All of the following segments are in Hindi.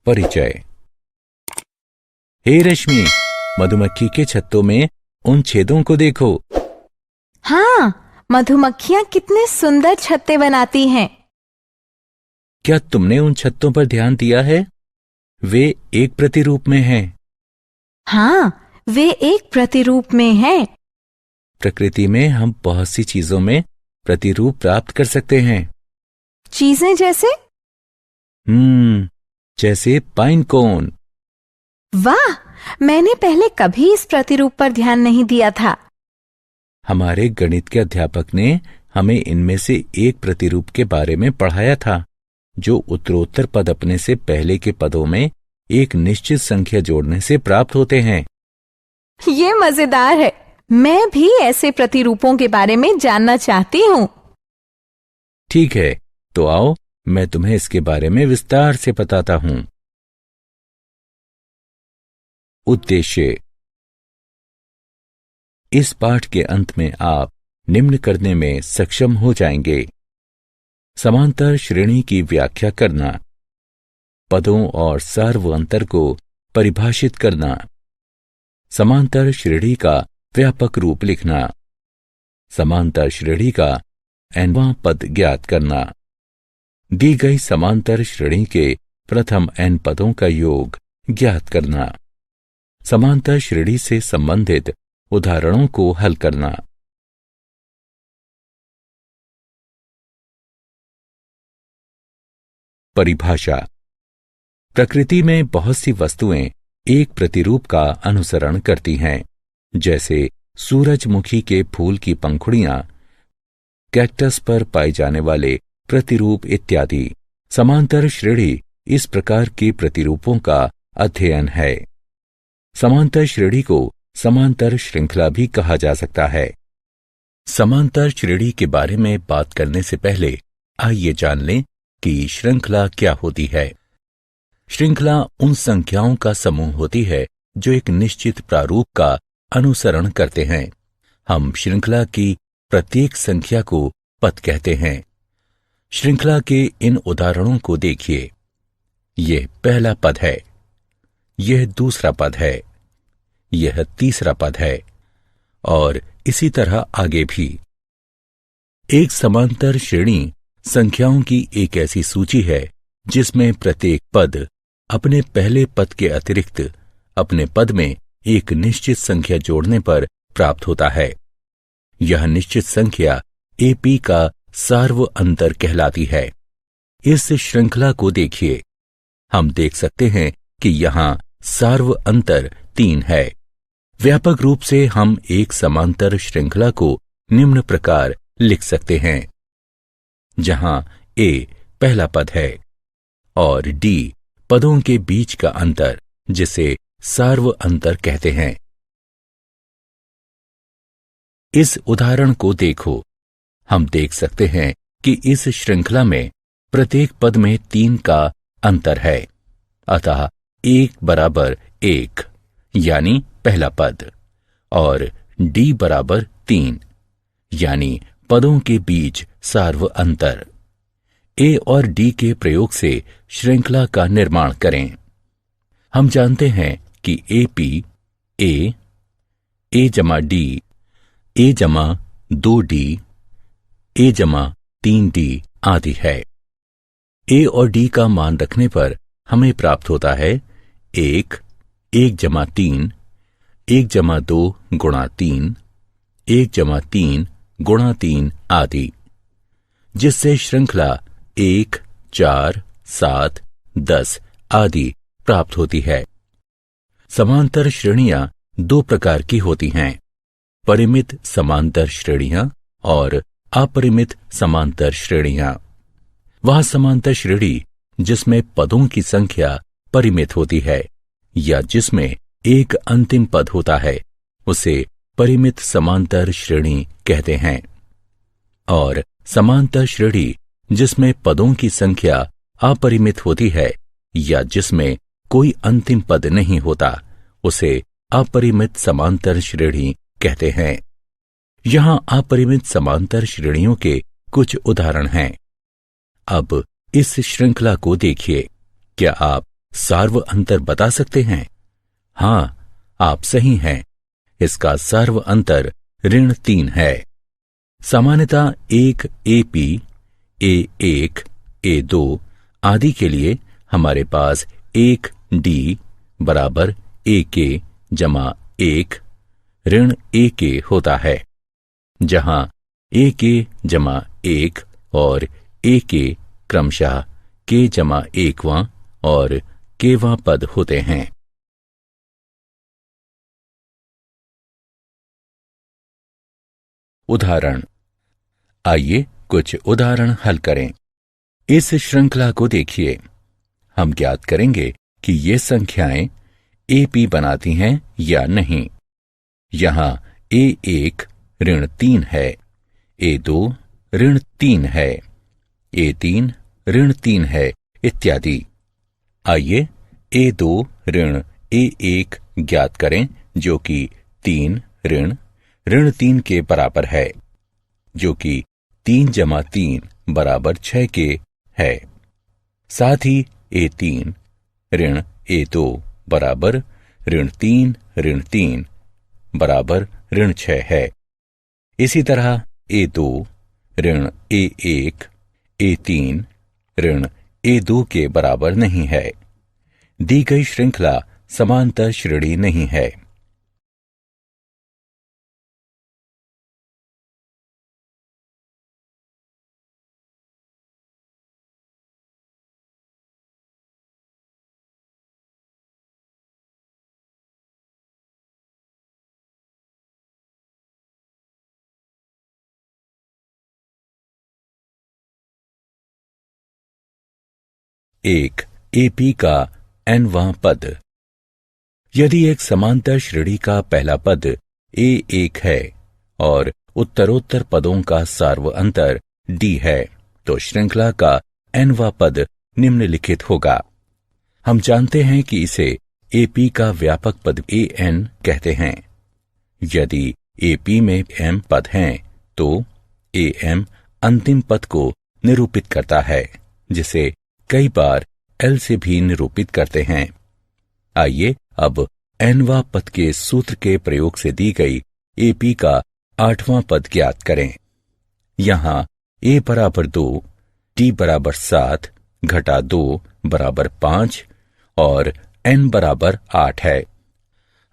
परिचय। हे रश्मि, मधुमक्खी के छत्तों में उन छेदों को देखो। हाँ, मधुमक्खियाँ कितने सुंदर छत्ते बनाती हैं। क्या तुमने उन छत्तों पर ध्यान दिया है? वे एक प्रतिरूप में हैं। हाँ, वे एक प्रतिरूप में हैं। प्रकृति में हम बहुत सी चीजों में प्रतिरूप प्राप्त कर सकते हैं। चीजें जैसे? जैसे पाइन कोन। वाह, मैंने पहले कभी इस प्रतिरूप पर ध्यान नहीं दिया था। हमारे गणित के अध्यापक ने हमें इनमें से एक प्रतिरूप के बारे में पढ़ाया था, जो उत्तरोत्तर पद अपने से पहले के पदों में एक निश्चित संख्या जोड़ने से प्राप्त होते हैं। ये मजेदार है। मैं भी ऐसे प्रतिरूपों के बारे में जानना चाहती हूँ। ठीक है, तो आओ मैं तुम्हें इसके बारे में विस्तार से बताता हूं। उद्देश्य। इस पाठ के अंत में आप निम्न करने में सक्षम हो जाएंगे: समांतर श्रेणी की व्याख्या करना, पदों और सार्वअंतर को परिभाषित करना, समांतर श्रेणी का व्यापक रूप लिखना, समांतर श्रेणी का nवां पद ज्ञात करना, दी गई समांतर श्रेणी के प्रथम n पदों का योग ज्ञात करना, समांतर श्रेणी से संबंधित उदाहरणों को हल करना। परिभाषा। प्रकृति में बहुत सी वस्तुएं एक प्रतिरूप का अनुसरण करती हैं, जैसे सूरजमुखी के फूल की पंखुड़ियां, कैक्टस पर पाए जाने वाले प्रतिरूप इत्यादि। समांतर श्रेणी इस प्रकार के प्रतिरूपों का अध्ययन है। समांतर श्रेणी को समांतर श्रृंखला भी कहा जा सकता है। समांतर श्रेणी के बारे में बात करने से पहले आइए जान लें कि श्रृंखला क्या होती है। श्रृंखला उन संख्याओं का समूह होती है जो एक निश्चित प्रारूप का अनुसरण करते हैं। हम श्रृंखला की प्रत्येक संख्या को पद कहते हैं। श्रृंखला के इन उदाहरणों को देखिए। यह पहला पद है, यह दूसरा पद है, यह तीसरा पद है, और इसी तरह आगे भी। एक समांतर श्रेणी संख्याओं की एक ऐसी सूची है जिसमें प्रत्येक पद अपने पहले पद के अतिरिक्त अपने पद में एक निश्चित संख्या जोड़ने पर प्राप्त होता है। यह निश्चित संख्या AP का सार्वअंतर कहलाती है। इस श्रृंखला को देखिए। हम देख सकते हैं कि यहाँ सार्वअंतर 3 है। व्यापक रूप से हम एक समांतर श्रृंखला को निम्न प्रकार लिख सकते हैं, जहां A पहला पद है और D पदों के बीच का अंतर, जिसे सार्वअंतर कहते हैं। इस उदाहरण को देखो। हम देख सकते हैं कि इस श्रृंखला में प्रत्येक पद में 3 का अंतर है, अतः 1 बराबर 1 यानी पहला पद, और D बराबर 3 यानी पदों के बीच सार्वअंतर। A और D के प्रयोग से श्रृंखला का निर्माण करें। हम जानते हैं कि AP A जमा D, A जमा 2D, A जमा 3D आदि है। A और D का मान रखने पर हमें प्राप्त होता है 1 जमा 3, 1 जमा 2 गुणा 3, 1 जमा 3 गुणा 3 आदि, जिससे श्रृंखला 1, 4, 7, 10 आदि प्राप्त होती है। समांतर श्रेणियां 2 प्रकार की होती हैं: परिमित समांतर श्रेणियां और अपरिमित समांतर श्रेणियां। वह समांतर श्रेणी जिसमें पदों की संख्या परिमित होती है या जिसमें एक अंतिम पद होता है, उसे परिमित समांतर श्रेणी कहते हैं। और समांतर श्रेणी जिसमें पदों की संख्या अपरिमित होती है या जिसमें कोई अंतिम पद नहीं होता, उसे अपरिमित समांतर श्रेणी कहते हैं। यहां अपरिमित समांतर श्रेणियों के कुछ उदाहरण हैं। अब इस श्रृंखला को देखिए। क्या आप सार्व अंतर बता सकते हैं? हाँ, आप सही हैं। इसका सार्व अंतर ऋण 3 है। सामान्यतः एक AP, A1, A2 आदि के लिए हमारे पास 1D बराबर AK जमा 1 ऋण AK होता है, जहां AK जमा 1 और AK क्रमशः K जमा 1वां और Kवां पद होते हैं। उदाहरण। आइए कुछ उदाहरण हल करें। इस श्रृंखला को देखिए। हम ज्ञात करेंगे कि ये संख्याएं AP बनाती हैं या नहीं। यहां A1 ऋण 3 है, A2 ऋण 3 है, A3 ऋण 3 है, इत्यादि। आइए A2 ऋण A1 ज्ञात करें, जो कि 3 ऋण 3 के बराबर है, जो कि 3 जमा 3 बराबर 6 के है। साथ ही A3 ऋण A2 बराबर ऋण 3 बराबर ऋण 6 है। इसी तरह A2 ऋण A1 A3 ऋण A2 के बराबर नहीं है। दी गई श्रृंखला समांतर श्रेणी नहीं है। एक AP का nवां पद। यदि एक समांतर श्रेणी का पहला पद A1 है और उत्तरोत्तर पदों का सार्व अंतर D है, तो श्रृंखला का nवां पद निम्नलिखित होगा। हम जानते हैं कि इसे AP का व्यापक पद AN कहते हैं। यदि AP में M पद हैं, तो AM अंतिम पद को निरूपित करता है, जिसे कई बार L से भी निरूपित करते हैं। आइए अब nवां पद के सूत्र के प्रयोग से दी गई AP का 8वां पद ज्ञात करें। यहां A बराबर 2, D बराबर 7, घटा 2 बराबर 5 और N बराबर 8 है।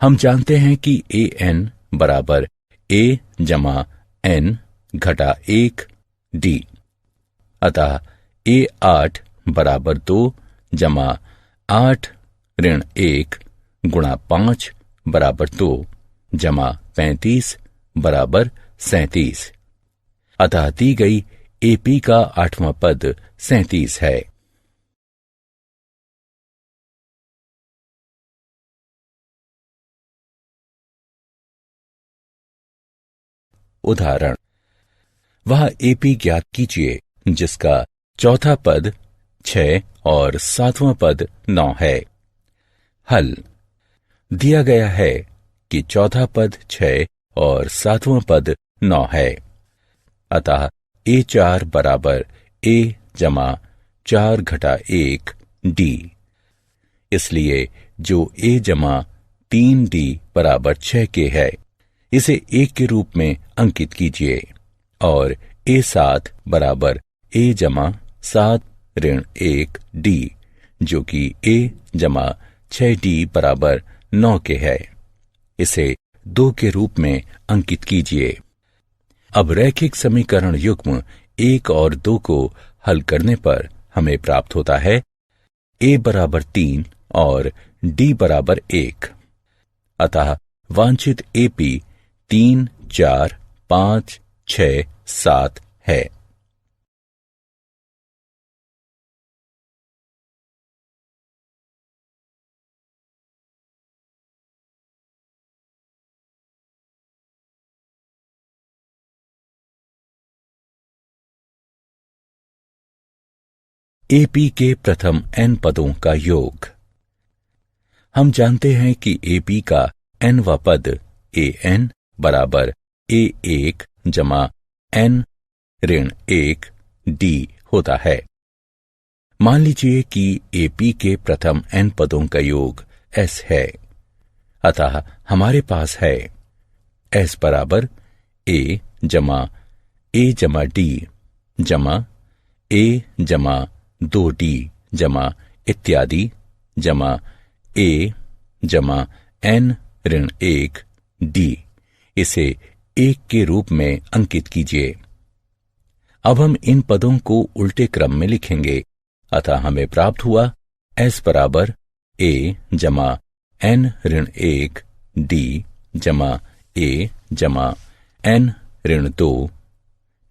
हम जानते हैं कि AN बराबर A जमा N घटा 1 D। अतः A8 बराबर 2 जमा 8 ऋण 1 गुणा 5 बराबर 2 जमा 35 बराबर 37। अतः दी गई AP का 8वां पद 37 है। उदाहरण। वह AP ज्ञात कीजिए जिसका चौथा पद 6 और 7वां पद 9 है। हल। दिया गया है कि चौथा पद 6 और 7वां पद 9 है। अतः A4 बराबर A जमा 4 घटा 1 D। इसलिए जो A जमा 3D बराबर 6 के है, इसे 1 के रूप में अंकित कीजिए और A7 बराबर A जमा 7 ऋण 1 D, जो कि A जमा 6D बराबर 9 के है, इसे 2 के रूप में अंकित कीजिए। अब रैखिक समीकरण युग्म 1 और 2 को हल करने पर हमें प्राप्त होता है A बराबर 3 और D बराबर 1। अतः वांछित AP 3, 4, 5, 6, 7 है। AP के प्रथम n पदों का योग। हम जानते हैं कि AP का nवां पद AN बराबर A1 जमा N ऋण 1 D होता है। मान लीजिए कि एपी के प्रथम n पदों का योग s है, अतः हमारे पास है s बराबर a जमा a जमा d जमा a जमा 2d जमा इत्यादि जमा a जमा n ऋण 1 d। इसे 1 के रूप में अंकित कीजिए। अब हम इन पदों को उल्टे क्रम में लिखेंगे, अतः हमें प्राप्त हुआ s बराबर a जमा n ऋण 1 d जमा a जमा n ऋण 2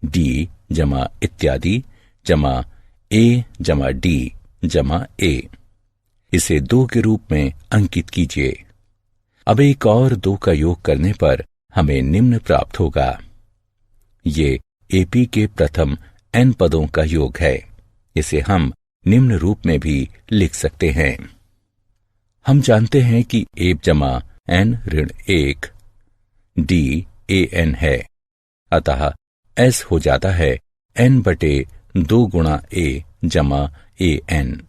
d जमा इत्यादि जमा a जमा d जमा a। इसे 2 के रूप में अंकित कीजिए। अब एक और 2 का योग करने पर हमें निम्न प्राप्त होगा। ये एपी के प्रथम n पदों का योग है। इसे हम निम्न रूप में भी लिख सकते हैं। हम जानते हैं कि a जमा n ऋण 1 d a n है, अतः s हो जाता है n बटे 2 गुणा a जमा a n।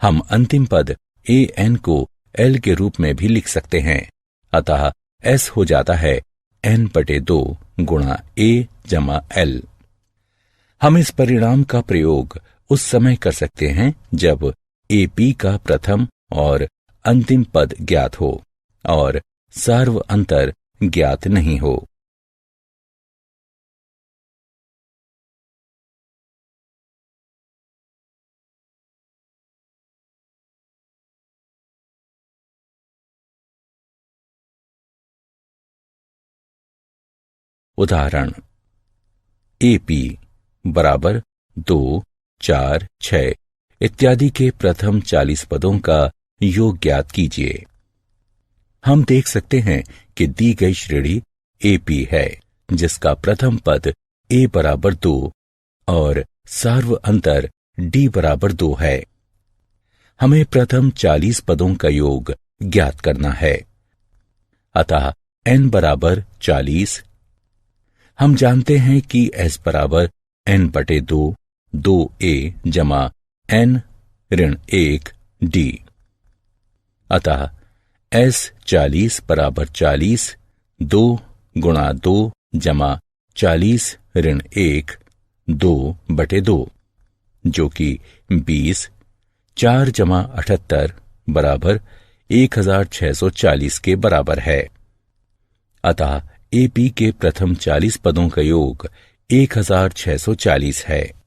हम अंतिम पद a n को l के रूप में भी लिख सकते हैं, अतः s हो जाता है n बटे 2 गुणा a जमा l। हम इस परिणाम का प्रयोग उस समय कर सकते हैं जब AP का प्रथम और अंतिम पद ज्ञात हो और सार्व अंतर ज्ञात नहीं हो। उदाहरण AP बराबर 2, 4, 6 इत्यादि के प्रथम 40 पदों का योग ज्ञात कीजिए। हम देख सकते हैं कि दी गई श्रेणी AP है, जिसका प्रथम पद a बराबर 2 और सार्व अंतर d बराबर 2 है। हमें प्रथम 40 पदों का योग ज्ञात करना है, अतः n बराबर 40। हम जानते हैं कि s बराबर n बटे 2 2a जमा n ऋण 1 d, अतः s 40 बराबर 40 2 गुणा 2 जमा 40 ऋण 1 2 बटे 2, जो कि 20 4 जमा 78 बराबर 1640 के बराबर है। अतः AP के प्रथम 40 पदों का योग 1640 है।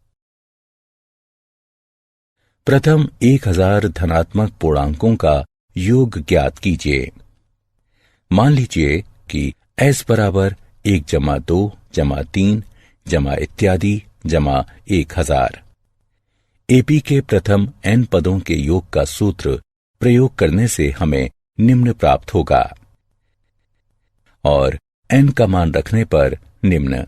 प्रथम 1000 धनात्मक पूर्णांकों का योग ज्ञात कीजिए। मान लीजिए कि s बराबर 1 जमा 2 जमा 3 जमा इत्यादि जमा 1000। AP के प्रथम n पदों के योग का सूत्र प्रयोग करने से हमें निम्न प्राप्त होगा और n का मान रखने पर निम्न।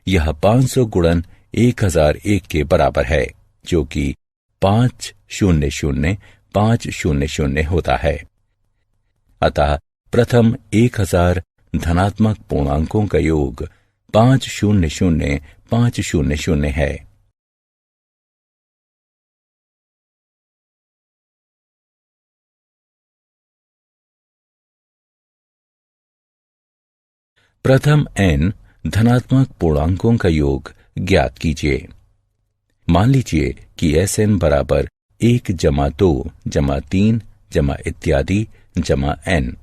यह 500 गुणन 1001 के बराबर है, जो कि 500,500 होता है। अतः प्रथम 1000 धनात्मक पूर्णांकों का योग 500,500 है। प्रथम n धनात्मक पूर्णांकों का योग ज्ञात कीजिए। मान लीजिए कि Sn बराबर 1 जमा 2 जमा 3 जमा इत्यादि जमा n।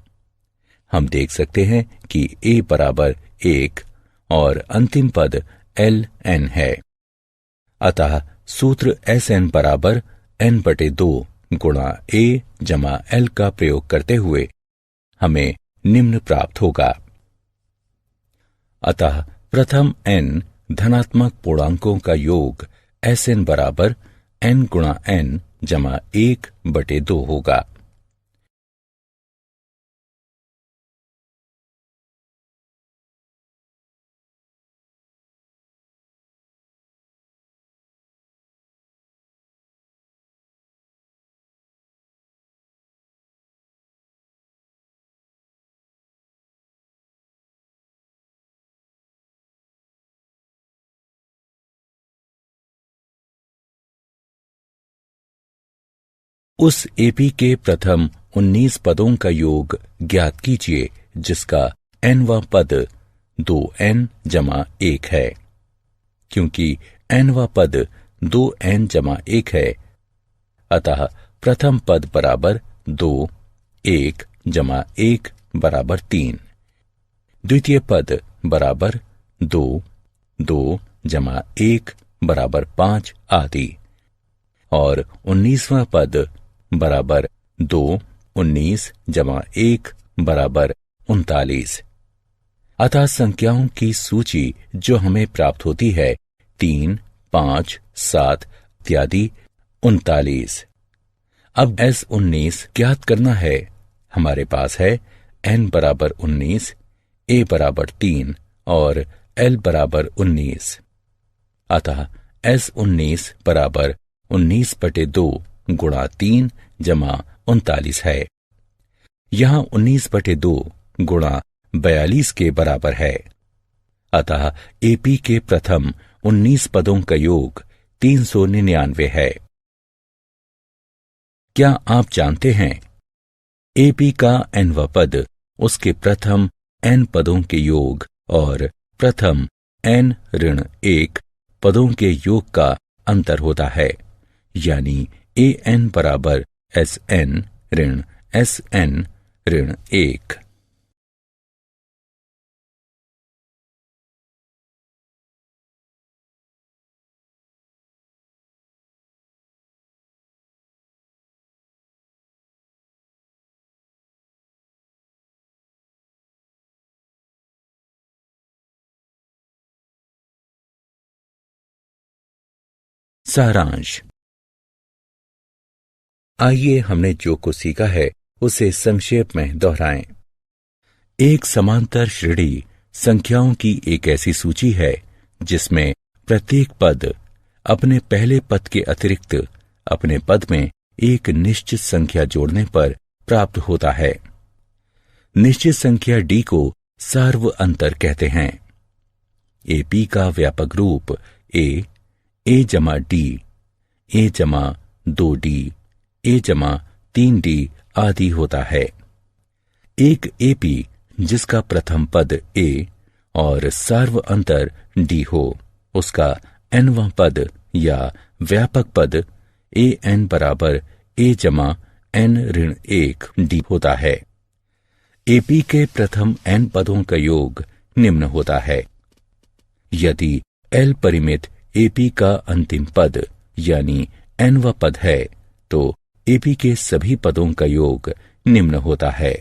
हम देख सकते हैं कि a बराबर 1 और अंतिम पद ln है, अतः सूत्र Sn बराबर n बटे 2 गुणा a जमा l का प्रयोग करते हुए हमें निम्न प्राप्त होगा। अतः प्रथम n धनात्मक पूर्णांकों का योग Sn बराबर n गुणा n जमा 1 बटे 2 होगा। उस एपी के प्रथम 19 पदों का योग ज्ञात कीजिए जिसका nवां पद 2n जमा 1 है। क्योंकि nवां पद 2n जमा 1 है, अतः प्रथम पद बराबर 2, 1 जमा 1 बराबर 3, द्वितीय पद बराबर 2, 2 जमा 1 बराबर 5 आदि, और 19वां पद बराबर 2, 19 जमा 1 बराबर 39। अतः संख्याओं की सूची जो हमें प्राप्त होती है 3, 5, 7 इत्यादि 39। अब S19 ज्ञात करना है। हमारे पास है n बराबर 19, a बराबर 3 और l बराबर 19। अतः S19 बराबर 19/2 गुणा 3 जमा 39 है। यहाँ 19/2 गुणा 42 के बराबर है। अतः एपी के प्रथम 19 पदों का योग 399 है। क्या आप जानते हैं एपी का nवां पद उसके प्रथम n पदों के योग और प्रथम n-1 पदों के योग का अंतर होता है, यानी an बराबर sn ऋण sn ऋण 1। सारांश। आइए हमने जो कुछ सीखा है उसे संक्षेप में दोहराएं। एक समांतर श्रेणी संख्याओं की एक ऐसी सूची है जिसमें प्रत्येक पद अपने पहले पद के अतिरिक्त अपने पद में एक निश्चित संख्या जोड़ने पर प्राप्त होता है। निश्चित संख्या d को सार्व अंतर कहते हैं। एपी का व्यापक रूप a जमा d, a जमा 2d, a जमा 3d आदि होता है। एक एपी जिसका प्रथम पद a और सार्व अंतर d हो, उसका nवां पद या व्यापक पद an बराबर a जमा n ऋण 1 d होता है। एपी के प्रथम n पदों का योग निम्न होता है। यदि l परिमित एपी का अंतिम पद यानी nवां पद है तो एपी के सभी पदों का योग निम्न होता है।